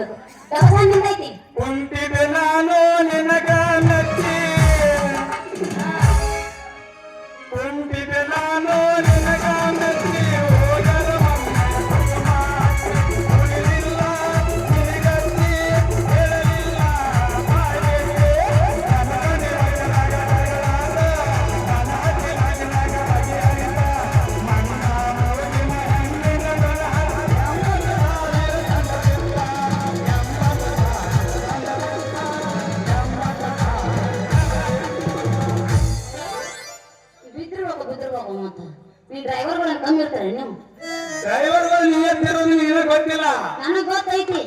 ಮಾಡ್ಬೇಕು ದವಸ ನಿಂದೈತಿ ಕುಂತಿದೆ ನಾನು ನಿನಗ ನಚ್ಚಿ ಕುಂತಿದೆ ನಾನು ನಿನಗ ನಚ್ಚಿ ಹೋಗಲು ಉಳಿಲಿಲ್ಲ ನಿನಗಚ್ಚಿ ಹೇಳಲಿಲ್ಲ ಬಾಯಿಗೆ ಬಿದ್ದಿರ್ಬೇಕು ಮತ್ತ ನೀ ಡ್ರೈವರ್ಗಳನ್ನ ಕಮ್ಮಿ ಇರ್ತಾರೆ ನೀವು ಡ್ರೈವರ್ಗಳು ನಿಯತ್ತಿರೋದು ನಿನಗೆ ಗೊತ್ತಿಲ್ಲ ನನಗ್ ಗೊತ್ತೈತಿ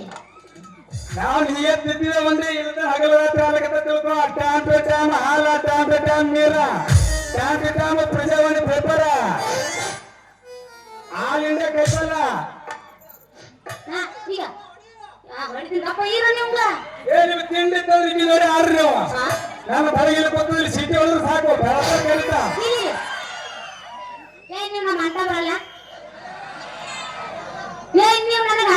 ನಾವು ನಿಯತ್ತಿದ್ದೀವಿ ಅಂದ್ರೆ ಇಲ್ಲದ ಹಗಲು ರಾತ್ರಿ ಆಗತ್ತ ತಿಳ್ಕೊ ಟೈಮ್ ಟು ಟೈಮ್ ಹಾಲ ಟೈಮ್ ಟು ಟೈಮ್ ನೀರ time to time Prajavani paper all India ಕೈಸಲ್ಲ ಈಗ ಹೊಡಿತೀನಪ್ಪ ಇರ ನಿಮ್ಗ ನಿಮ್ಗೆ ತಿಂಡಿ ತಂದ್ರಿಗೆ ನೋಡಿ ಆರ್ರಿ ನೀವು ನನ್ನ ಬಡಗಿಲ್ಲ ಕೂತಲ್ಲಿ ಸಿಟಿ ಒಳಗೆ ಸಾಕು ಕರೀತಾ ಏನ್ ನೀವು ನಮ್ಮ ಅಂತ ಬರಲ್ಲ ಏನ್ ನೀವು ನನಗೆ